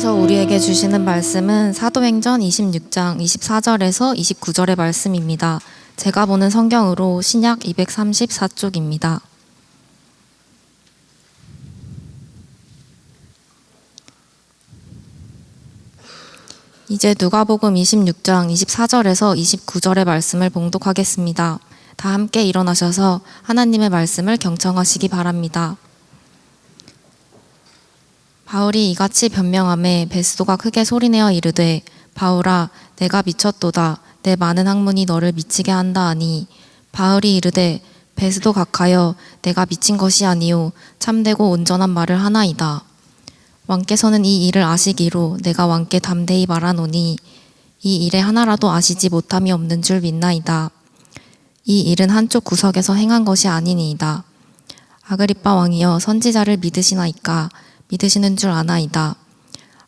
하나님께서 우리에게 주시는 말씀은 사도행전 26장 24절에서 29절의 말씀입니다. 제가 보는 성경으로 신약 234쪽입니다. 이제 누가복음 26장 24절에서 29절의 말씀을 봉독하겠습니다. 다 함께 일어나셔서 하나님의 말씀을 경청하시기 바랍니다. 바울이 이같이 변명하매 베스도가 크게 소리내어 이르되 바울아 내가 미쳤도다. 내 많은 학문이 너를 미치게 한다 하니 바울이 이르되 베스도 각하여 내가 미친 것이 아니요 참되고 온전한 말을 하나이다. 왕께서는 이 일을 아시기로 내가 왕께 담대히 말하노니 이 일에 하나라도 아시지 못함이 없는 줄 믿나이다. 이 일은 한쪽 구석에서 행한 것이 아니니이다. 아그리빠 왕이여 선지자를 믿으시나이까? 믿으시는 줄 아나이다.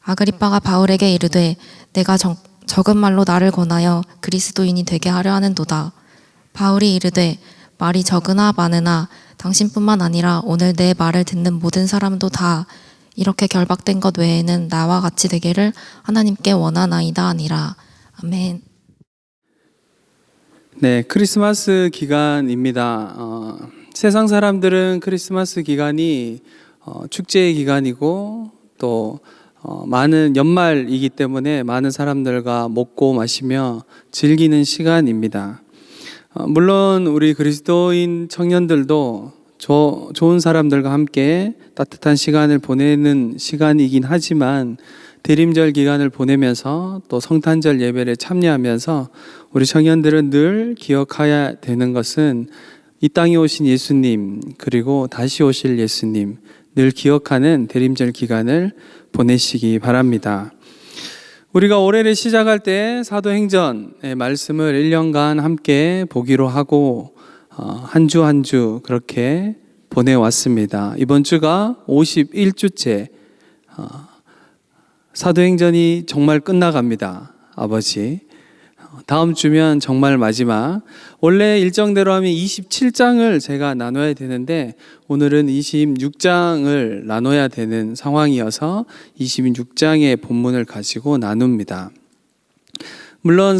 아그리빠가 바울에게 이르되 내가 적은 말로 나를 권하여 그리스도인이 되게 하려 하는도다. 바울이 이르되 말이 적으나 많으나 당신뿐만 아니라 오늘 내 말을 듣는 모든 사람도 다 이렇게 결박된 것 외에는 나와 같이 되기를 하나님께 원하나이다 하니라. 아멘. 네, 크리스마스 기간입니다. 세상 사람들은 크리스마스 기간이 축제의 기간이고 또 많은 연말이기 때문에 많은 사람들과 먹고 마시며 즐기는 시간입니다. 물론 우리 그리스도인 청년들도 좋은 사람들과 함께 따뜻한 시간을 보내는 시간이긴 하지만 대림절 기간을 보내면서 또 성탄절 예배를 참여하면서 우리 청년들은 늘 기억해야 되는 것은 이 땅에 오신 예수님 그리고 다시 오실 예수님 늘 기억하는 대림절 기간을 보내시기 바랍니다. 우리가 올해를 시작할 때 사도행전의 말씀을 1년간 함께 보기로 하고 한 주 한 주 그렇게 보내왔습니다. 이번 주가 51주째 사도행전이 정말 끝나갑니다. 아버지 다음 주면 정말 마지막. 원래 일정대로 하면 27장을 제가 나눠야 되는데 오늘은 26장을 나눠야 되는 상황이어서 26장의 본문을 가지고 나눕니다. 물론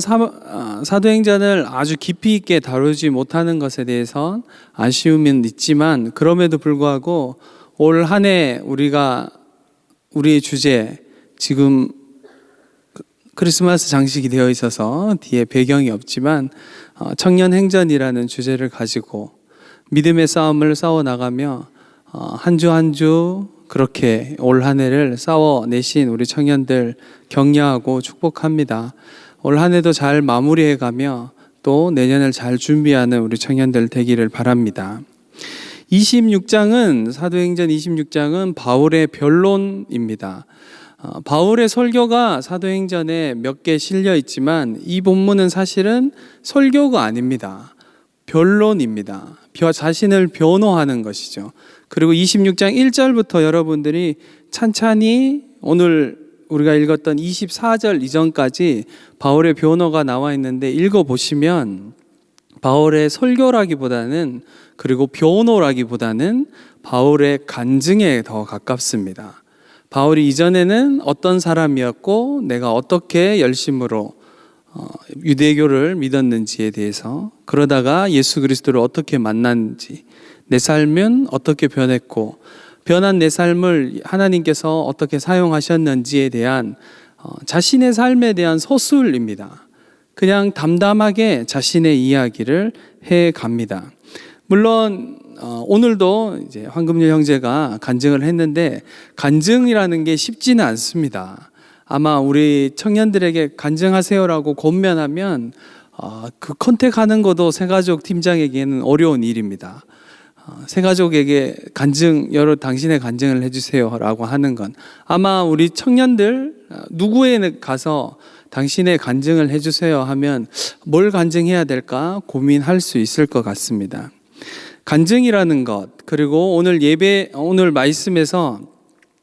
사도행전을 아주 깊이 있게 다루지 못하는 것에 대해서 아쉬움은 있지만 그럼에도 불구하고 올 한 해 우리의 주제 지금 크리스마스 장식이 되어 있어서 뒤에 배경이 없지만 청년행전이라는 주제를 가지고 믿음의 싸움을 싸워나가며 한 주 한 주 그렇게 올 한 해를 싸워내신 우리 청년들 격려하고 축복합니다. 올 한 해도 잘 마무리해가며 또 내년을 잘 준비하는 우리 청년들 되기를 바랍니다. 26장은 사도행전 26장은 바울의 변론입니다. 바울의 설교가 사도행전에 몇 개 실려 있지만 이 본문은 사실은 설교가 아닙니다. 변론입니다. 자신을 변호하는 것이죠. 그리고 26장 1절부터 여러분들이 찬찬히 오늘 우리가 읽었던 24절 이전까지 바울의 변호가 나와 있는데 읽어보시면 바울의 설교라기보다는 그리고 변호라기보다는 바울의 간증에 더 가깝습니다. 바울이 이전에는 어떤 사람이었고 내가 어떻게 열심으로 유대교를 믿었는지에 대해서 그러다가 예수 그리스도를 어떻게 만났는지 내 삶은 어떻게 변했고 변한 내 삶을 하나님께서 어떻게 사용하셨는지에 대한 자신의 삶에 대한 서술입니다. 그냥 담담하게 자신의 이야기를 해갑니다. 물론 오늘도 이제 황금률 형제가 간증을 했는데 간증이라는 게 쉽지는 않습니다. 아마 우리 청년들에게 간증하세요라고 권면하면 그 컨택하는 것도 새가족 팀장에게는 어려운 일입니다. 새가족에게 당신의 간증을 해주세요라고 하는 건 아마 우리 청년들 누구에 가서 당신의 간증을 해주세요 하면 뭘 간증해야 될까 고민할 수 있을 것 같습니다. 간증이라는 것 그리고 오늘 말씀에서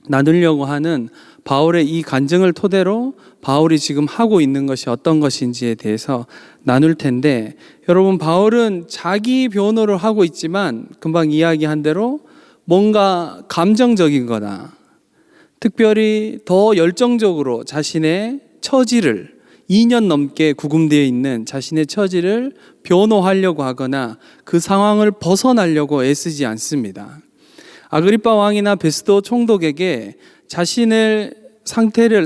나누려고 하는 바울의 이 간증을 토대로 바울이 지금 하고 있는 것이 어떤 것인지에 대해서 나눌 텐데 여러분 바울은 자기 변호를 하고 있지만 금방 이야기한 대로 뭔가 감정적인 거나 특별히 더 열정적으로 자신의 처지를 2년 넘게 구금되어 있는 자신의 처지를 변호하려고 하거나 그 상황을 벗어나려고 애쓰지 않습니다. 아그리빠 왕이나 베스도 총독에게 자신의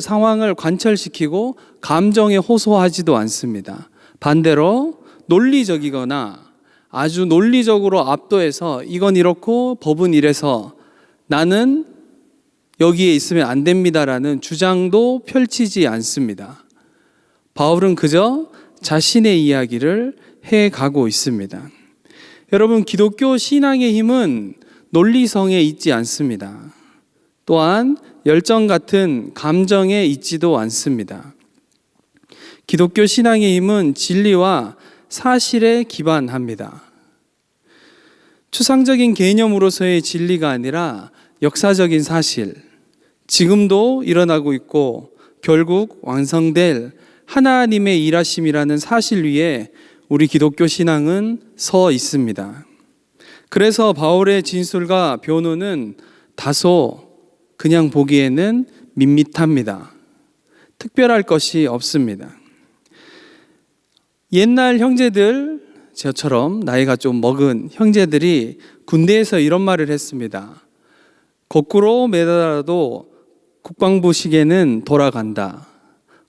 상황을 관철시키고 감정에 호소하지도 않습니다. 반대로 논리적이거나 아주 논리적으로 압도해서 이건 이렇고 법은 이래서 나는 여기에 있으면 안 됩니다라는 주장도 펼치지 않습니다. 바울은 그저 자신의 이야기를 해가고 있습니다. 여러분, 기독교 신앙의 힘은 논리성에 있지 않습니다. 또한 열정 같은 감정에 있지도 않습니다. 기독교 신앙의 힘은 진리와 사실에 기반합니다. 추상적인 개념으로서의 진리가 아니라 역사적인 사실, 지금도 일어나고 있고 결국 완성될 하나님의 일하심이라는 사실 위에 우리 기독교 신앙은 서 있습니다. 그래서 바울의 진술과 변호는 다소 그냥 보기에는 밋밋합니다. 특별할 것이 없습니다. 옛날 형제들, 저처럼 나이가 좀 먹은 형제들이 군대에서 이런 말을 했습니다. 거꾸로 매달아도 국방부 시계는 돌아간다.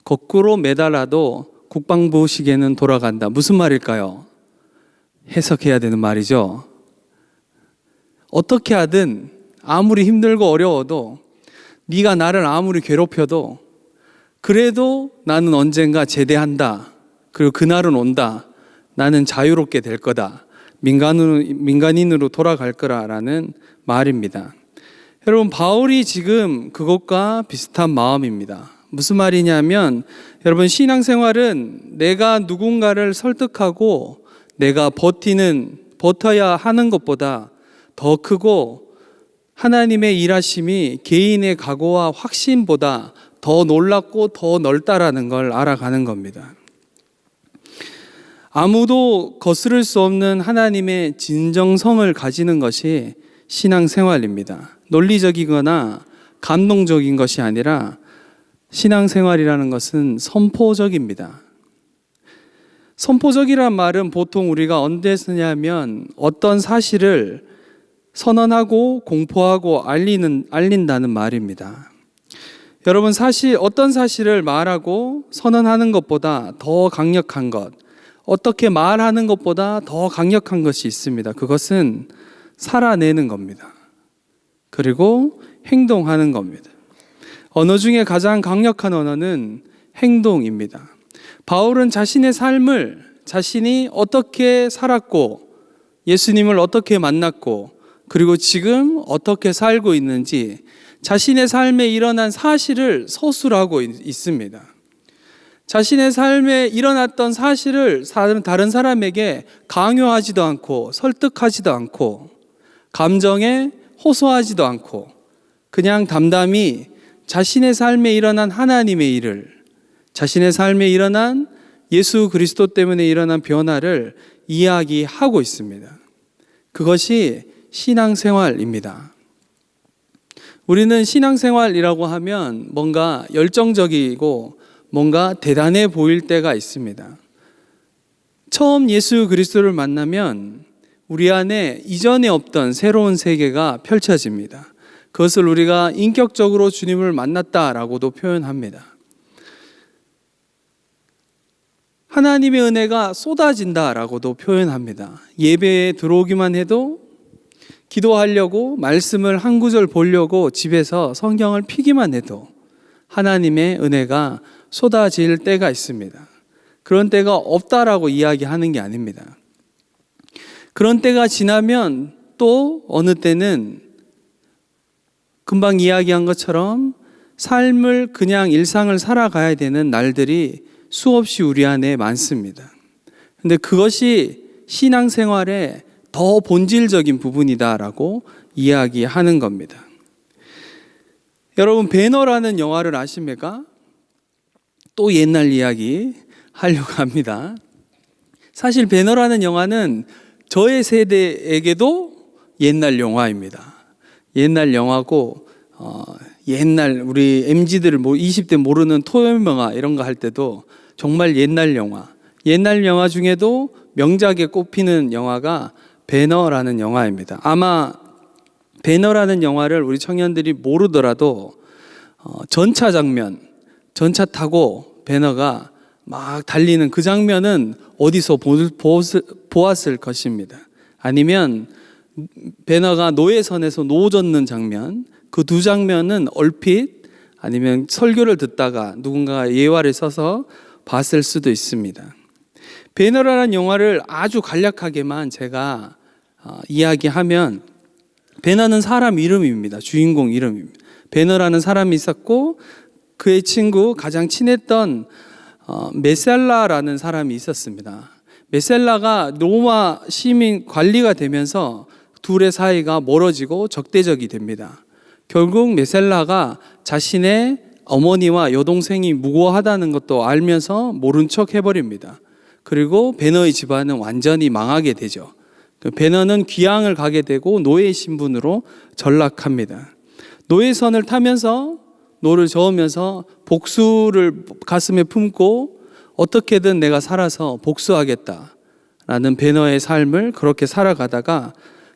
거꾸로 매달아도 국방부 시계는 돌아간다. 무슨 말일까요? 해석해야 되는 말이죠. 어떻게 하든 아무리 힘들고 어려워도 네가 나를 아무리 괴롭혀도 그래도 나는 언젠가 제대한다. 그리고 그날은 온다. 나는 자유롭게 될 거다. 민간인으로 돌아갈 거라라는 말입니다. 여러분, 바울이 지금 그것과 비슷한 마음입니다. 무슨 말이냐면, 여러분, 신앙생활은 내가 누군가를 설득하고 내가 버텨야 하는 것보다 더 크고 하나님의 일하심이 개인의 각오와 확신보다 더 놀랍고 더 넓다라는 걸 알아가는 겁니다. 아무도 거스를 수 없는 하나님의 진정성을 가지는 것이 신앙생활입니다. 논리적이거나 감동적인 것이 아니라 신앙생활이라는 것은 선포적입니다. 선포적이란 말은 보통 우리가 언제 쓰냐면 어떤 사실을 선언하고 공포하고 알린다는 말입니다. 여러분, 어떤 사실을 말하고 선언하는 것보다 더 강력한 것, 어떻게 말하는 것보다 더 강력한 것이 있습니다. 그것은 살아내는 겁니다. 그리고 행동하는 겁니다. 언어 중에 가장 강력한 언어는 행동입니다. 바울은 자신의 삶을 자신이 어떻게 살았고 예수님을 어떻게 만났고 그리고 지금 어떻게 살고 있는지 자신의 삶에 일어난 사실을 서술하고 있습니다. 자신의 삶에 일어났던 사실을 다른 사람에게 강요하지도 않고 설득하지도 않고 감정에 호소하지도 않고 그냥 담담히 자신의 삶에 일어난 하나님의 일을, 자신의 삶에 일어난 예수 그리스도 때문에 일어난 변화를 이야기하고 있습니다. 그것이 신앙생활입니다. 우리는 신앙생활이라고 하면 뭔가 열정적이고 뭔가 대단해 보일 때가 있습니다. 처음 예수 그리스도를 만나면 우리 안에 이전에 없던 새로운 세계가 펼쳐집니다. 그것을 우리가 인격적으로 주님을 만났다라고도 표현합니다. 하나님의 은혜가 쏟아진다라고도 표현합니다. 예배에 들어오기만 해도 기도하려고 말씀을 한 구절 보려고 집에서 성경을 피기만 해도 하나님의 은혜가 쏟아질 때가 있습니다. 그런 때가 없다라고 이야기하는 게 아닙니다. 그런 때가 지나면 또 어느 때는 금방 이야기한 것처럼 삶을 그냥 일상을 살아가야 되는 날들이 수없이 우리 안에 많습니다. 근데 그것이 신앙생활의 더 본질적인 부분이다라고 이야기하는 겁니다. 여러분, 배너라는 영화를 아십니까? 또 옛날 이야기 하려고 합니다. 사실 배너라는 영화는 저의 세대에게도 옛날 영화입니다. 옛날 영화고 옛날 우리 MZ들 20대 모르는 토요명화 이런 거 할 때도 정말 옛날 영화 중에도 명작에 꼽히는 영화가 배너라는 영화입니다. 아마 배너라는 영화를 우리 청년들이 모르더라도 전차 장면, 전차 타고 배너가 막 달리는 그 장면은 어디서 보았을 것입니다. 아니면 배너가 노예선에서 노젓는 장면, 그 두 장면은 얼핏 아니면 설교를 듣다가 누군가가 예화를 써서 봤을 수도 있습니다. 배너라는 영화를 아주 간략하게만 제가 이야기하면, 배너는 사람 이름입니다. 주인공 이름입니다. 배너라는 사람이 있었고 그의 친구, 가장 친했던 메셀라라는 사람이 있었습니다. 메셀라가 로마 시민 관리가 되면서 둘의 사이가 멀어지고 적대적이 됩니다. 결국 메셀라가 자신의 어머니와 여동생이 무고하다는 것도 알면서 모른 척 해버립니다. 그리고 배너의 집안은 완전히 망하게 되죠. 배너는 귀향을 가게 되고 노예 신분으로 전락합니다. 노예선을 타면서 노를 저으면서 복수를 가슴에 품고 어떻게든 내가 살아서 복수하겠다라는 배너의 삶을 그렇게 살아가다가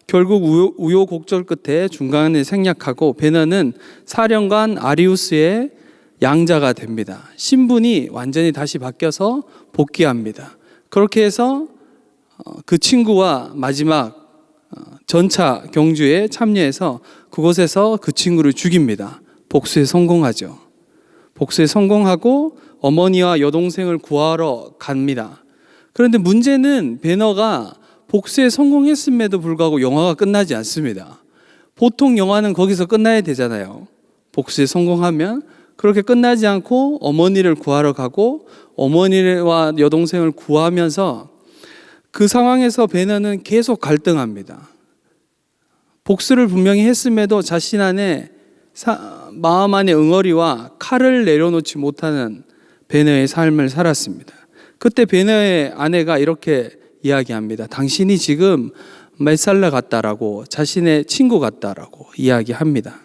결국 우여곡절 끝에 중간에 생략하고 배너는 사령관 아리우스의 양자가 됩니다. 신분이 완전히 다시 바뀌어서 복귀합니다. 그렇게 해서 그 친구와 마지막 전차 경주에 참여해서 그곳에서 그 친구를 죽입니다. 복수에 성공하죠. 복수에 성공하고 어머니와 여동생을 구하러 갑니다. 그런데 문제는 배너가 복수에 성공했음에도 불구하고 영화가 끝나지 않습니다. 보통 영화는 거기서 끝나야 되잖아요. 복수에 성공하면. 그렇게 끝나지 않고 어머니를 구하러 가고 어머니와 여동생을 구하면서 그 상황에서 배너는 계속 갈등합니다. 복수를 분명히 했음에도 자신 안에 마음 안의 응어리와 칼을 내려놓지 못하는 배너의 삶을 살았습니다. 그때 배너의 아내가 이렇게 이야기합니다. 당신이 지금 메살라 같다라고, 자신의 친구 같다라고 이야기합니다.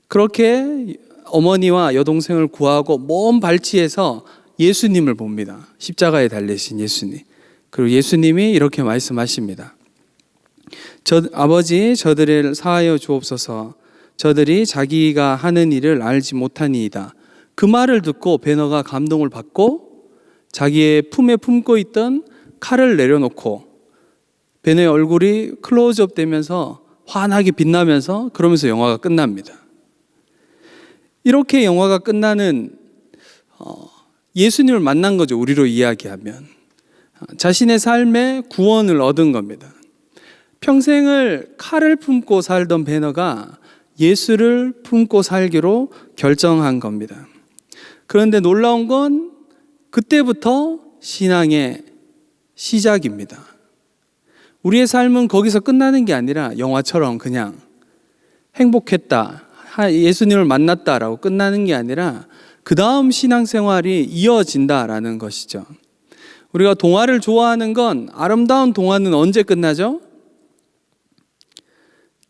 그렇게 어머니와 여동생을 구하고 먼 발치에서 예수님을 봅니다. 십자가에 달리신 예수님. 그리고 예수님이 이렇게 말씀하십니다. 아버지, 저들을 사하여 주옵소서. 저들이 자기가 하는 일을 알지 못하니이다. 그 말을 듣고 배너가 감동을 받고 자기의 품에 품고 있던 칼을 내려놓고 배너의 얼굴이 클로즈업 되면서 환하게 빛나면서 그러면서 영화가 끝납니다. 이렇게 영화가 끝나는 예수님을 만난 거죠. 우리로 이야기하면 자신의 삶에 구원을 얻은 겁니다. 평생을 칼을 품고 살던 배너가 예수를 품고 살기로 결정한 겁니다. 그런데 놀라운 건 그때부터 신앙의 시작입니다. 우리의 삶은 거기서 끝나는 게 아니라 영화처럼 그냥 행복했다, 예수님을 만났다라고 끝나는 게 아니라 그 다음 신앙생활이 이어진다라는 것이죠. 우리가 동화를 좋아하는 건, 아름다운 동화는 언제 끝나죠?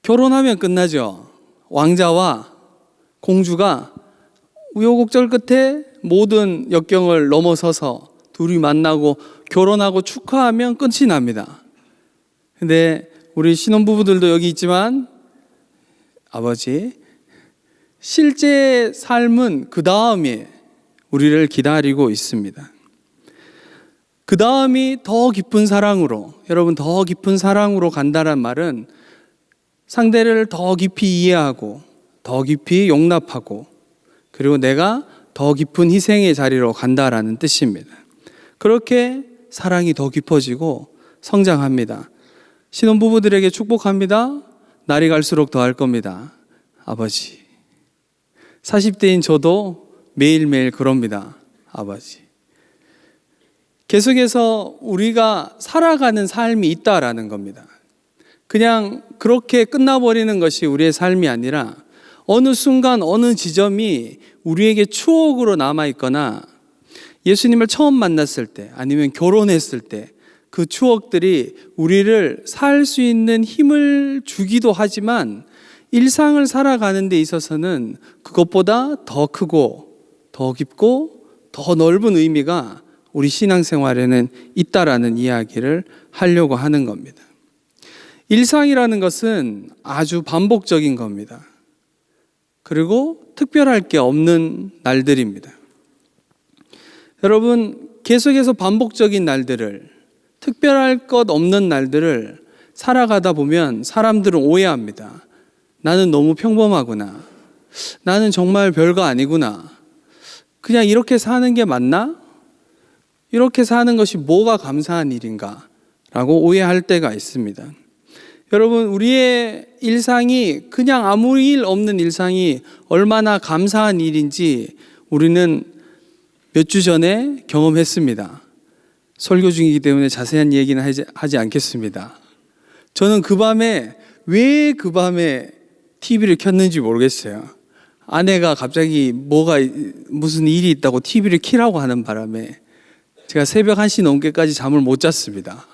결혼하면 끝나죠. 왕자와 공주가 우여곡절 끝에 모든 역경을 넘어서서 둘이 만나고 결혼하고 축하하면 끝이 납니다. 근데 우리 신혼부부들도 여기 있지만 아버지, 실제 삶은 그 다음이 우리를 기다리고 있습니다. 그 다음이 더 깊은 사랑으로, 여러분 더 깊은 사랑으로 간다는 말은 상대를 더 깊이 이해하고 더 깊이 용납하고 그리고 내가 더 깊은 희생의 자리로 간다라는 뜻입니다. 그렇게 사랑이 더 깊어지고 성장합니다. 신혼부부들에게 축복합니다. 날이 갈수록 더 할 겁니다. 아버지, 40대인 저도 매일매일 그럽니다. 아버지. 계속해서 우리가 살아가는 삶이 있다라는 겁니다. 그냥 그렇게 끝나버리는 것이 우리의 삶이 아니라 어느 순간 어느 지점이 우리에게 추억으로 남아있거나 예수님을 처음 만났을 때 아니면 결혼했을 때 그 추억들이 우리를 살 수 있는 힘을 주기도 하지만 일상을 살아가는 데 있어서는 그것보다 더 크고 더 깊고 더 넓은 의미가 우리 신앙생활에는 있다라는 이야기를 하려고 하는 겁니다. 일상이라는 것은 아주 반복적인 겁니다. 그리고 특별할 게 없는 날들입니다. 여러분, 계속해서 반복적인 날들을, 특별할 것 없는 날들을 살아가다 보면 사람들은 오해합니다. 나는 너무 평범하구나. 나는 정말 별거 아니구나. 그냥 이렇게 사는 게 맞나? 이렇게 사는 것이 뭐가 감사한 일인가? 라고 오해할 때가 있습니다. 여러분, 우리의 일상이 그냥 아무 일 없는 일상이 얼마나 감사한 일인지 우리는 몇 주 전에 경험했습니다. 설교 중이기 때문에 자세한 얘기는 하지 않겠습니다. 저는 왜 그 밤에 TV를 켰는지 모르겠어요. 아내가 갑자기 무슨 일이 있다고 TV를 켜라고 하는 바람에 제가 새벽 1시 넘게까지 잠을 못 잤습니다.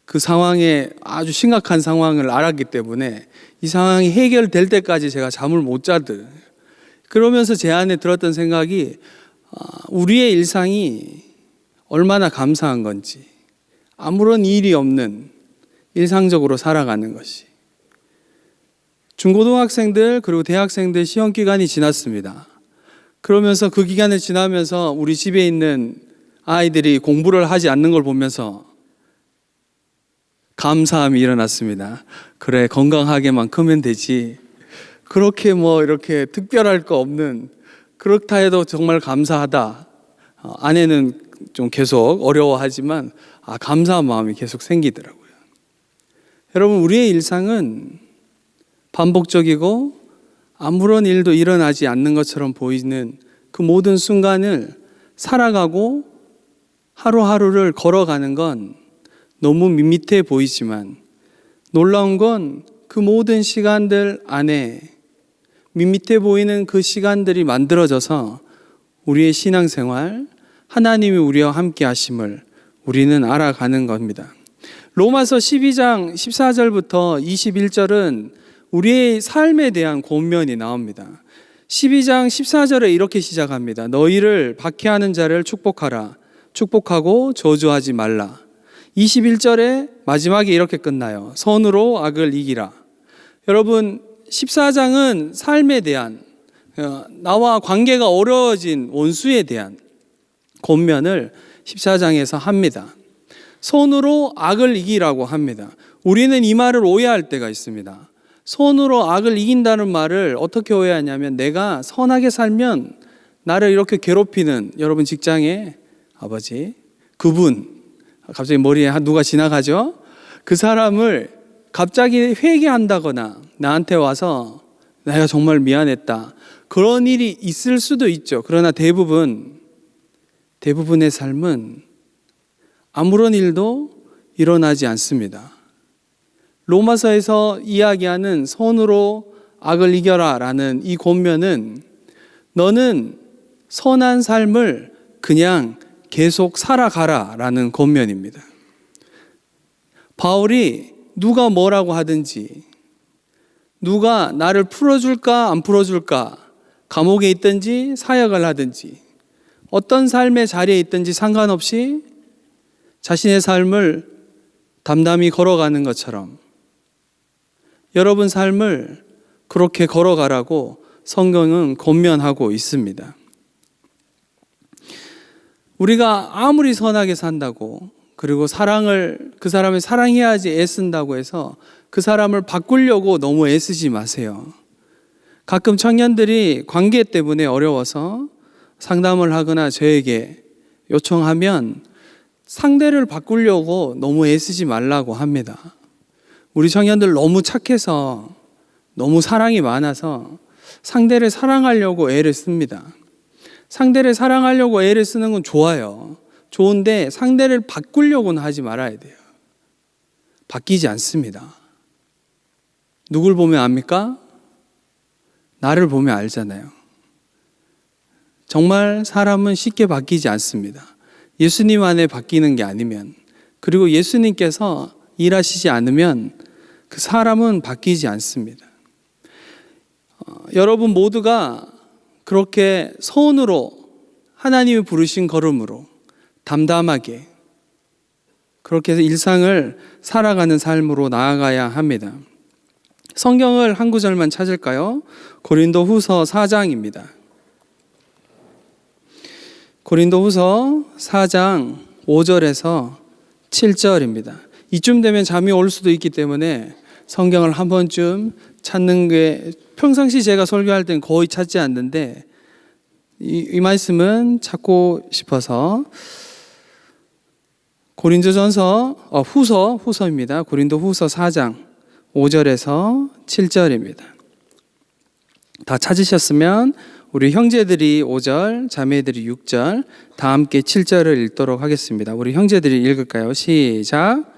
그 상황에 아주 심각한 상황을 알았기 때문에 이 상황이 해결될 때까지 제가 잠을 못 자더라고요. 그러면서 제 안에 들었던 생각이 우리의 일상이 얼마나 감사한 건지, 아무런 일이 없는 일상적으로 살아가는 것이. 중고등학생들 그리고 대학생들 시험 기간이 지났습니다. 그러면서 그 기간을 지나면서 우리 집에 있는 아이들이 공부를 하지 않는 걸 보면서 감사함이 일어났습니다. 그래, 건강하게만 크면 되지. 그렇게 이렇게 특별할 거 없는, 그렇다 해도 정말 감사하다. 아내는 좀 계속 어려워하지만 감사한 마음이 계속 생기더라고요. 여러분, 우리의 일상은 반복적이고 아무런 일도 일어나지 않는 것처럼 보이는 그 모든 순간을 살아가고 하루하루를 걸어가는 건 너무 밋밋해 보이지만 놀라운 건 그 모든 시간들 안에 밋밋해 보이는 그 시간들이 만들어져서 우리의 신앙생활, 하나님이 우리와 함께 하심을 우리는 알아가는 겁니다. 로마서 12장 14절부터 21절은 우리의 삶에 대한 권면이 나옵니다. 12장 14절에 이렇게 시작합니다. 너희를 박해하는 자를 축복하라. 축복하고 저주하지 말라. 21절에 마지막에 이렇게 끝나요. 선으로 악을 이기라. 여러분, 14장은 삶에 대한, 나와 관계가 어려워진 원수에 대한 권면을 14장에서 합니다. 손으로 악을 이기라고 합니다. 우리는 이 말을 오해할 때가 있습니다. 손으로 악을 이긴다는 말을 어떻게 오해하냐면, 내가 선하게 살면 나를 이렇게 괴롭히는 여러분 직장의 아버지, 그분, 갑자기 머리에 누가 지나가죠? 그 사람을 갑자기 회개한다거나 나한테 와서 내가 정말 미안했다, 그런 일이 있을 수도 있죠. 그러나 대부분의 삶은 아무런 일도 일어나지 않습니다. 로마서에서 이야기하는 손으로 악을 이겨라 라는 이 권면은 너는 선한 삶을 그냥 계속 살아가라 라는 권면입니다. 바울이 누가 뭐라고 하든지, 누가 나를 풀어줄까 안 풀어줄까, 감옥에 있든지 사역을 하든지 어떤 삶의 자리에 있든지 상관없이 자신의 삶을 담담히 걸어가는 것처럼 여러분 삶을 그렇게 걸어가라고 성경은 권면하고 있습니다. 우리가 아무리 선하게 산다고, 그리고 그 사람을 사랑해야지 애쓴다고 해서 그 사람을 바꾸려고 너무 애쓰지 마세요. 가끔 청년들이 관계 때문에 어려워서 상담을 하거나 저에게 요청하면 상대를 바꾸려고 너무 애쓰지 말라고 합니다. 우리 청년들 너무 착해서, 너무 사랑이 많아서 상대를 사랑하려고 애를 씁니다. 상대를 사랑하려고 애를 쓰는 건 좋아요. 좋은데 상대를 바꾸려고는 하지 말아야 돼요. 바뀌지 않습니다. 누굴 보면 압니까? 나를 보면 알잖아요. 정말 사람은 쉽게 바뀌지 않습니다. 예수님 안에 바뀌는 게 아니면, 그리고 예수님께서 일하시지 않으면 그 사람은 바뀌지 않습니다. 여러분 모두가 그렇게 손으로 하나님이 부르신 걸음으로 담담하게 그렇게 해서 일상을 살아가는 삶으로 나아가야 합니다. 성경을 한 구절만 찾을까요? 고린도후서 4장입니다. 고린도후서 4장 5절에서 7절입니다. 이쯤 되면 잠이 올 수도 있기 때문에 성경을 한 번쯤 찾는 게 평상시 제가 설교할 때는 거의 찾지 않는데 이 말씀은 찾고 싶어서 후서입니다. 고린도후서 4장 5절에서 7절입니다. 다 찾으셨으면 우리 형제들이 5절, 자매들이 6절, 다 함께 7절을 읽도록 하겠습니다. 우리 형제들이 읽을까요? 시작.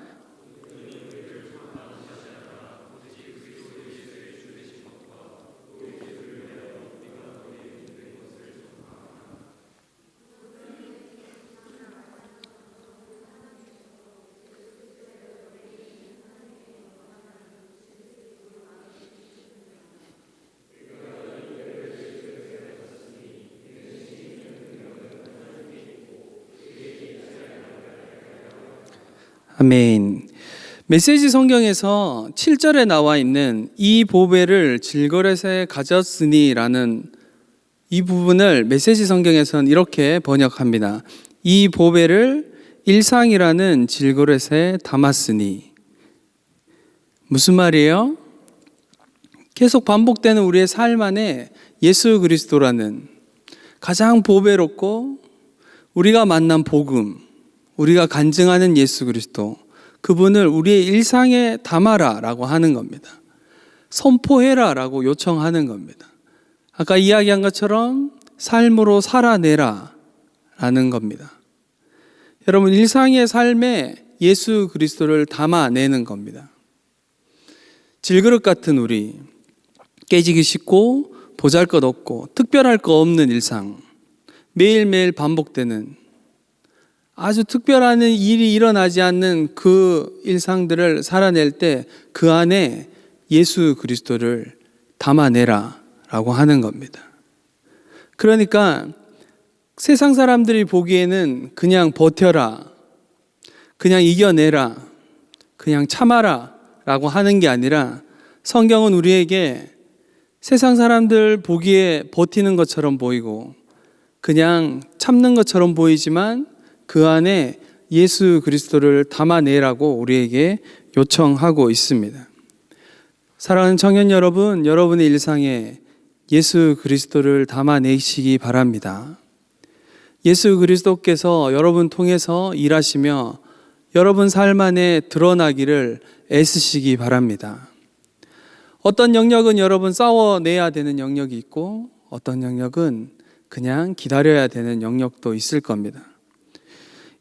아멘. 메시지 성경에서 7절에 나와 있는 이 보배를 질거렛에 가졌으니 라는 이 부분을 메시지 성경에서는 이렇게 번역합니다. 이 보배를 일상이라는 질거렛에 담았으니. 무슨 말이에요? 계속 반복되는 우리의 삶 안에 예수 그리스도라는 가장 보배롭고 우리가 만난 복음, 우리가 간증하는 예수 그리스도, 그분을 우리의 일상에 담아라 라고 하는 겁니다. 선포해라 라고 요청하는 겁니다. 아까 이야기한 것처럼 삶으로 살아내라 라는 겁니다. 여러분, 일상의 삶에 예수 그리스도를 담아내는 겁니다. 질그릇 같은 우리, 깨지기 쉽고 보잘것없고 특별할 거 없는 일상, 매일매일 반복되는 아주 특별한 일이 일어나지 않는 그 일상들을 살아낼 때 그 안에 예수 그리스도를 담아내라 라고 하는 겁니다. 그러니까 세상 사람들이 보기에는 그냥 버텨라, 그냥 이겨내라, 그냥 참아라 라고 하는 게 아니라 성경은 우리에게 세상 사람들 보기에 버티는 것처럼 보이고 그냥 참는 것처럼 보이지만 그 안에 예수 그리스도를 담아내라고 우리에게 요청하고 있습니다. 사랑하는 청년 여러분, 여러분의 일상에 예수 그리스도를 담아내시기 바랍니다. 예수 그리스도께서 여러분 통해서 일하시며 여러분 삶 안에 드러나기를 애쓰시기 바랍니다. 어떤 영역은 여러분 싸워내야 되는 영역이 있고 어떤 영역은 그냥 기다려야 되는 영역도 있을 겁니다.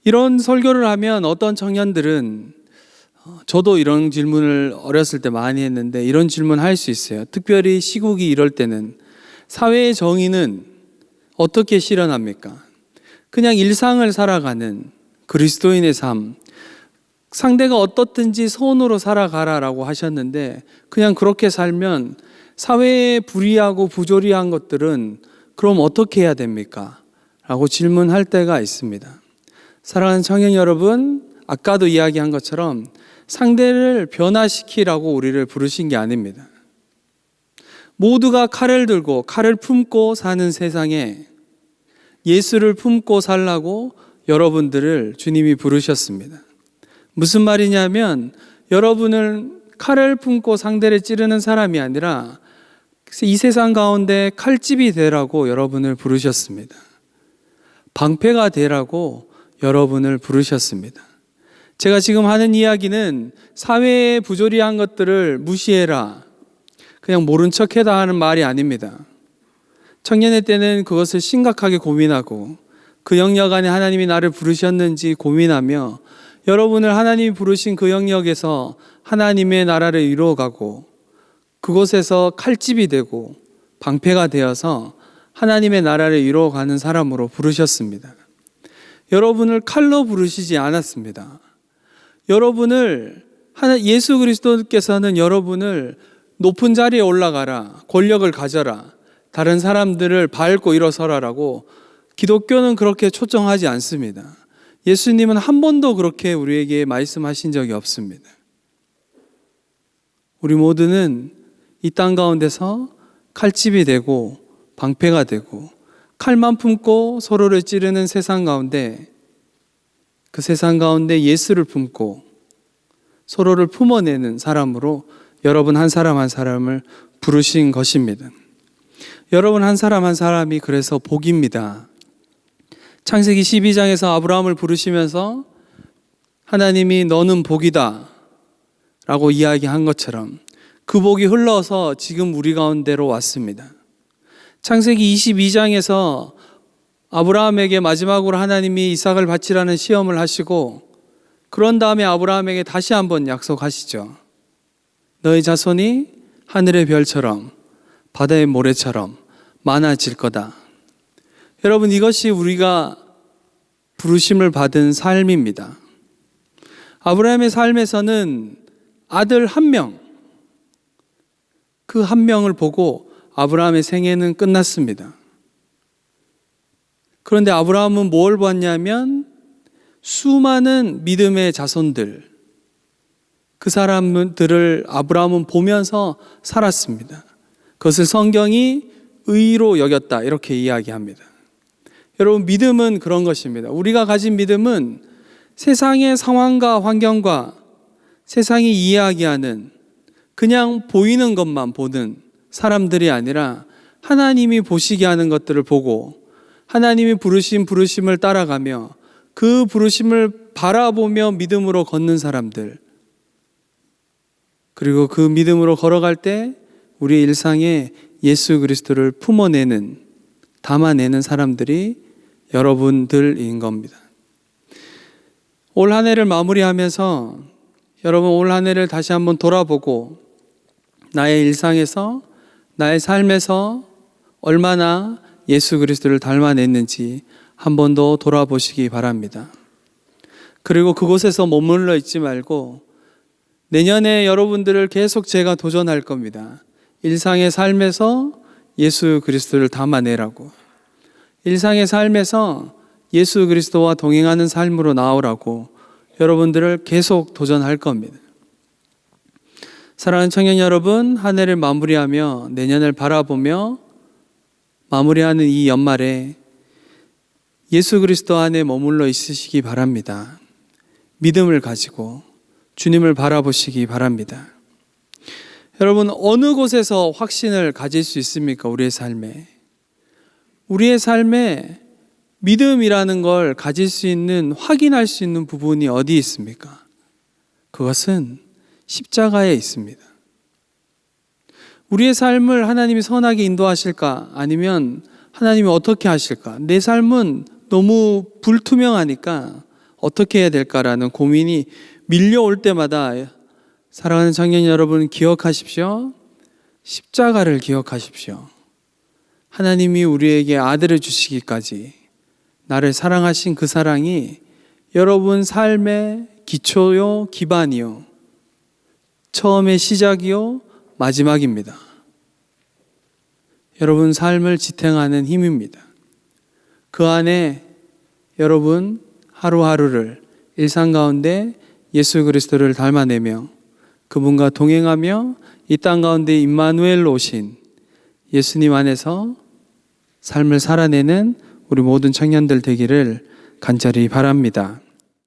이런 설교를 하면 어떤 청년들은 저도 이런 질문을 어렸을 때 많이 했는데 이런 질문 할 수 있어요. 특별히 시국이 이럴 때는 사회의 정의는 어떻게 실현합니까? 그냥 일상을 살아가는 그리스도인의 삶, 상대가 어떻든지 선으로 살아가라라고 하셨는데 그냥 그렇게 살면 사회에 불이하고 부조리한 것들은 그럼 어떻게 해야 됩니까? 라고 질문할 때가 있습니다. 사랑하는 청년 여러분, 아까도 이야기한 것처럼 상대를 변화시키라고 우리를 부르신 게 아닙니다. 모두가 칼을 들고 칼을 품고 사는 세상에 예수를 품고 살라고 여러분들을 주님이 부르셨습니다. 무슨 말이냐면 여러분을 칼을 품고 상대를 찌르는 사람이 아니라 이 세상 가운데 칼집이 되라고 여러분을 부르셨습니다. 방패가 되라고 여러분을 부르셨습니다. 제가 지금 하는 이야기는 사회의 부조리한 것들을 무시해라, 그냥 모른 척해다 하는 말이 아닙니다. 청년의 때는 그것을 심각하게 고민하고 그 영역 안에 하나님이 나를 부르셨는지 고민하며 여러분을 하나님이 부르신 그 영역에서 하나님의 나라를 이루어가고 그곳에서 칼집이 되고 방패가 되어서 하나님의 나라를 이루어가는 사람으로 부르셨습니다. 여러분을 칼로 부르시지 않았습니다. 예수 그리스도께서는 여러분을 높은 자리에 올라가라, 권력을 가져라, 다른 사람들을 밟고 일어서라라고 기독교는 그렇게 초청하지 않습니다. 예수님은 한 번도 그렇게 우리에게 말씀하신 적이 없습니다. 우리 모두는 이 땅 가운데서 칼집이 되고 방패가 되고 칼만 품고 서로를 찌르는 세상 가운데, 그 세상 가운데 예수를 품고 서로를 품어내는 사람으로 여러분 한 사람 한 사람을 부르신 것입니다. 여러분 한 사람 한 사람이 그래서 복입니다. 창세기 12장에서 아브라함을 부르시면서 하나님이 너는 복이다 라고 이야기한 것처럼 그 복이 흘러서 지금 우리 가운데로 왔습니다. 창세기 22장에서 아브라함에게 마지막으로 하나님이 이삭을 바치라는 시험을 하시고, 그런 다음에 아브라함에게 다시 한번 약속하시죠. 너의 자손이 하늘의 별처럼 바다의 모래처럼 많아질 거다. 여러분, 이것이 우리가 부르심을 받은 삶입니다. 아브라함의 삶에서는 아들 한 명, 그 한 명을 보고 아브라함의 생애는 끝났습니다. 그런데 아브라함은 뭘 봤냐면 수많은 믿음의 자손들, 그 사람들을 아브라함은 보면서 살았습니다. 그것을 성경이 의로 여겼다 이렇게 이야기합니다. 여러분, 믿음은 그런 것입니다. 우리가 가진 믿음은 세상의 상황과 환경과 세상이 이야기하는 그냥 보이는 것만 보는 사람들이 아니라 하나님이 보시게 하는 것들을 보고 하나님이 부르신 부르심을 따라가며 그 부르심을 바라보며 믿음으로 걷는 사람들, 그리고 그 믿음으로 걸어갈 때 우리의 일상에 예수 그리스도를 품어내는, 담아내는 사람들이 여러분들인 겁니다. 올 한 해를 마무리하면서 여러분 올 한 해를 다시 한번 돌아보고 나의 일상에서, 나의 삶에서 얼마나 예수 그리스도를 닮아냈는지 한 번 더 돌아보시기 바랍니다. 그리고 그곳에서 머물러 있지 말고 내년에 여러분들을 계속 제가 도전할 겁니다. 일상의 삶에서 예수 그리스도를 담아내라고, 일상의 삶에서 예수 그리스도와 동행하는 삶으로 나오라고 여러분들을 계속 도전할 겁니다. 사랑하는 청년 여러분, 한 해를 마무리하며 내년을 바라보며 마무리하는 이 연말에 예수 그리스도 안에 머물러 있으시기 바랍니다. 믿음을 가지고 주님을 바라보시기 바랍니다. 여러분, 어느 곳에서 확신을 가질 수 있습니까? 우리의 삶에. 우리의 삶에 믿음이라는 걸 가질 수 있는, 확인할 수 있는 부분이 어디 있습니까? 그것은 십자가에 있습니다. 우리의 삶을 하나님이 선하게 인도하실까? 아니면 하나님이 어떻게 하실까? 내 삶은 너무 불투명하니까 어떻게 해야 될까라는 고민이 밀려올 때마다 사랑하는 청년 여러분, 기억하십시오. 십자가를 기억하십시오. 하나님이 우리에게 아들을 주시기까지 나를 사랑하신 그 사랑이 여러분 삶의 기초요, 기반이요, 처음의 시작이요, 마지막입니다. 여러분 삶을 지탱하는 힘입니다. 그 안에 여러분 하루하루를 일상 가운데 예수 그리스도를 닮아내며 그분과 동행하며 이 땅 가운데 임마누엘로 오신 예수님 안에서 삶을 살아내는 우리 모든 청년들 되기를 간절히 바랍니다.